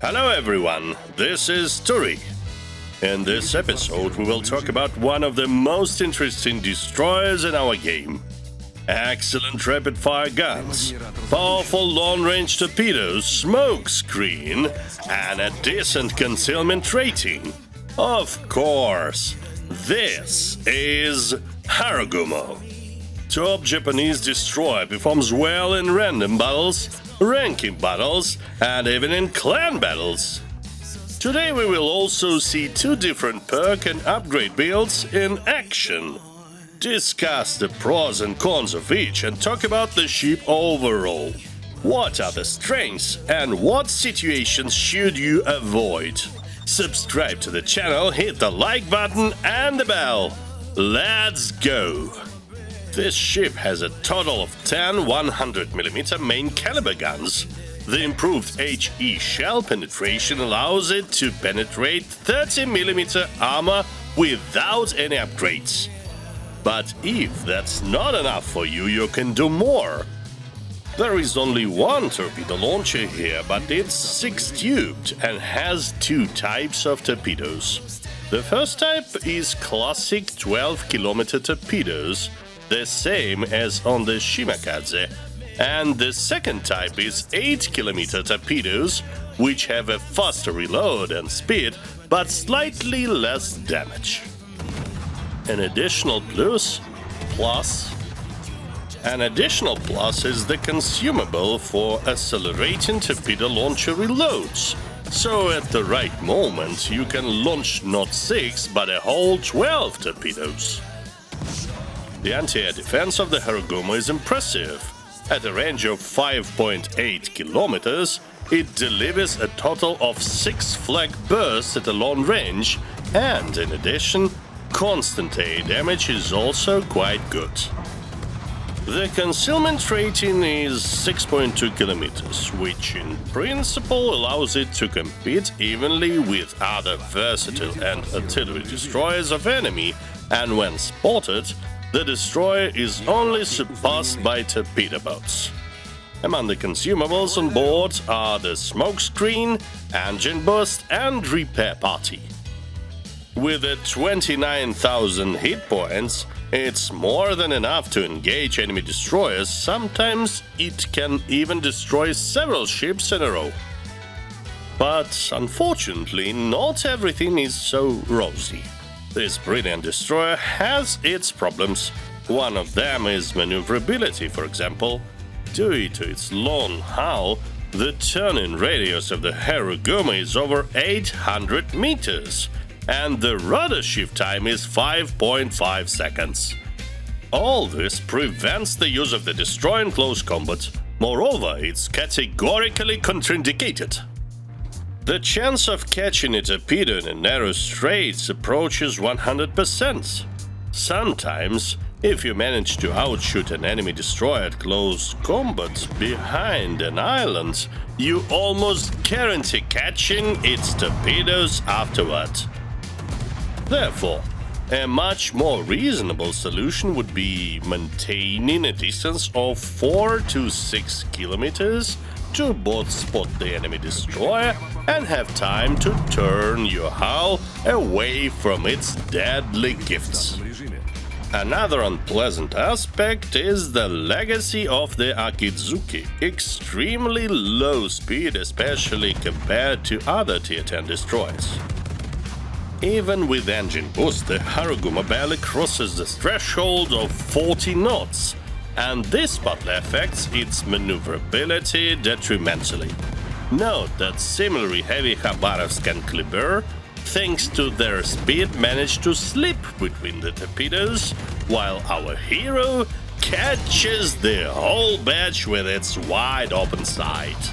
Hello everyone, this is Turry. In this episode we will talk about one of the most interesting destroyers in our game. Excellent rapid-fire guns, powerful long-range torpedoes, smoke screen, and a decent concealment rating. Of course, this is Harugumo. Top Japanese destroyer, performs well in random battles, ranking battles, and even in clan battles. Today we will also see two different perk and upgrade builds in action, discuss the pros and cons of each, and talk about the ship overall. What are the strengths and what situations should you avoid? Subscribe to the channel, hit the like button and the bell. Let's go! This ship has a total of 10 100mm main caliber guns. The improved HE shell penetration allows it to penetrate 30mm armor without any upgrades. But if that's not enough for you, you can do more. There is only one torpedo launcher here, but it's 6-tubed and has two types of torpedoes. The first type is classic 12km torpedoes, the same as on the Shimakaze, and the second type is 8km torpedoes, which have a faster reload and speed, but slightly less damage. An additional plus is the consumable for accelerating torpedo launcher reloads. So at the right moment you can launch not 6 but a whole 12 torpedoes. The anti-air defense of the Harugumo is impressive. At a range of 5.8 kilometers, it delivers a total of 6 flak bursts at a long range, and in addition, constant air damage is also quite good. The concealment rating is 6.2 kilometers, which in principle allows it to compete evenly with other versatile and artillery destroyers of enemy, and when spotted, the destroyer is only surpassed by torpedo boats. Among the consumables on board are the smoke screen, engine boost, and repair party. With a 29,000 hit points, it's more than enough to engage enemy destroyers. Sometimes it can even destroy several ships in a row. But unfortunately, not everything is so rosy. This brilliant destroyer has its problems. One of them is maneuverability, for example. Due to its long hull, the turning radius of the Harugumo is over 800 meters, and the rudder shift time is 5.5 seconds. All this prevents the use of the destroyer in close combat. Moreover, it's categorically contraindicated. The chance of catching a torpedo in a narrow straits approaches 100%. Sometimes, if you manage to outshoot an enemy destroyer at close combat behind an island, you almost guarantee catching its torpedoes afterward. Therefore, a much more reasonable solution would be maintaining a distance of 4 to 6 kilometers to both spot the enemy destroyer and have time to turn your hull away from its deadly gifts. Another unpleasant aspect is the legacy of the Akizuki. Extremely low speed, especially compared to other Tier 10 destroyers. Even with engine boost, the Harugumo barely crosses the threshold of 40 knots, and this partly affects its maneuverability detrimentally. Note that similarly heavy Khabarovsk and Kleber, thanks to their speed, manage to slip between the torpedoes, while our hero catches the whole batch with its wide open sight.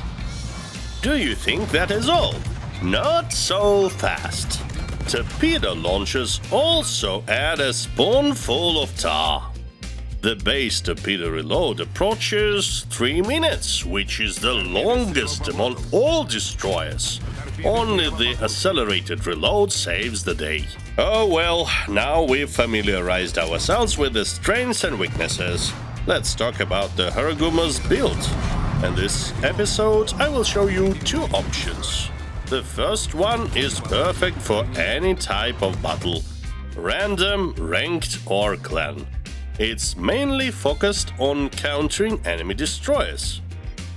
Do you think that is all? Not so fast. Torpedo launchers also add a spoonful of tar. The base torpedo reload approaches 3 minutes, which is the longest among all destroyers. Only the accelerated reload saves the day. Oh well, now we've familiarized ourselves with the strengths and weaknesses. Let's talk about the Harugumo's build. In this episode, I will show you two options. The first one is perfect for any type of battle, random, ranked or clan. It's mainly focused on countering enemy destroyers.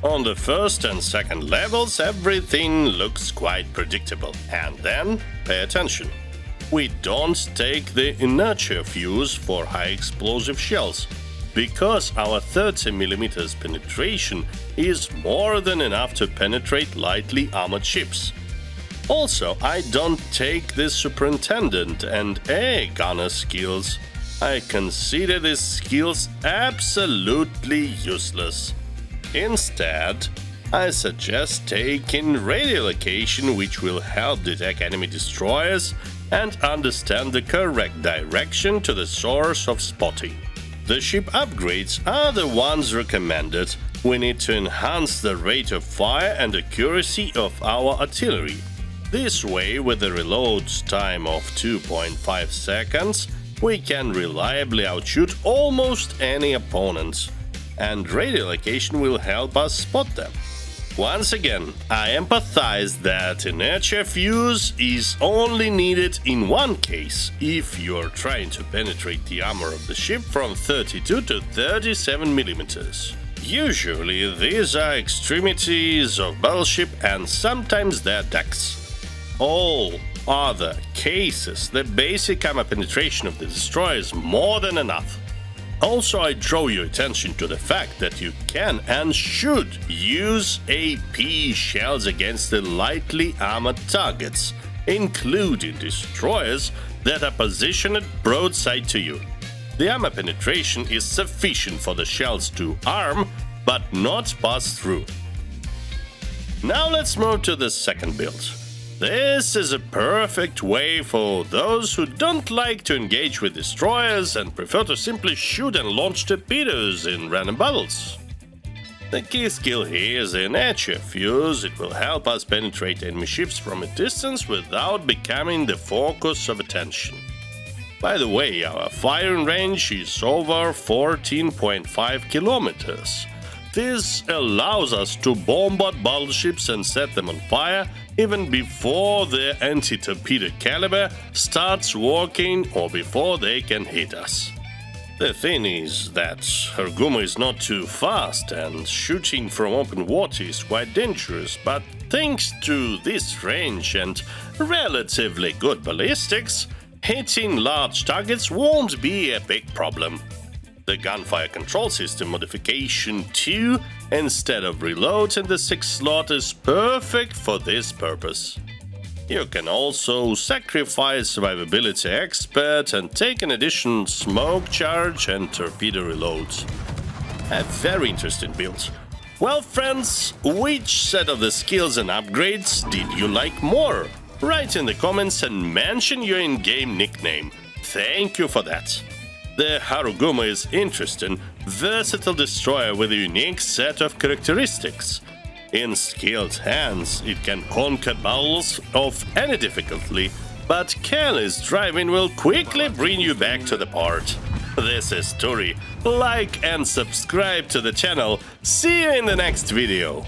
On the first and second levels, everything looks quite predictable. And then, pay attention. We don't take the inertia fuse for high explosive shells, because our 30mm penetration is more than enough to penetrate lightly armored ships. Also, I don't take the Superintendent and AA Gunner skills. I consider these skills absolutely useless. Instead, I suggest taking radio location, which will help detect enemy destroyers and understand the correct direction to the source of spotting. The ship upgrades are the ones recommended. We need to enhance the rate of fire and accuracy of our artillery. This way, with a reload time of 2.5 seconds, we can reliably outshoot almost any opponent, and radio location will help us spot them. Once again, I empathize that inertia fuse is only needed in one case, if you're trying to penetrate the armor of the ship from 32 to 37mm. Usually, these are extremities of battleship and sometimes their decks. All other cases, the basic armor penetration of the destroyer is more than enough. Also, I draw your attention to the fact that you can and should use AP shells against the lightly armored targets, including destroyers that are positioned broadside to you. The armor penetration is sufficient for the shells to arm, but not pass through. Now let's move to the second build. This is a perfect way for those who don't like to engage with destroyers and prefer to simply shoot and launch torpedoes in random battles. The key skill here is the inertia fuse. It will help us penetrate enemy ships from a distance without becoming the focus of attention. By the way, our firing range is over 14.5 kilometers. This allows us to bombard battleships and set them on fire even before their anti-torpedo caliber starts working or before they can hit us. The thing is that Harugumo is not too fast and shooting from open water is quite dangerous, but thanks to this range and relatively good ballistics, hitting large targets won't be a big problem. The gunfire control system modification 2 instead of reload in the 6th slot is perfect for this purpose. You can also sacrifice survivability expert and take an additional smoke charge and torpedo reloads. A very interesting build. Well friends, which set of the skills and upgrades did you like more? Write in the comments and mention your in-game nickname. Thank you for that. The Harugumo is interesting, versatile destroyer with a unique set of characteristics. In skilled hands, it can conquer battles of any difficulty, but careless driving will quickly bring you back to the port. This is Turry. Like and subscribe to the channel. See you in the next video.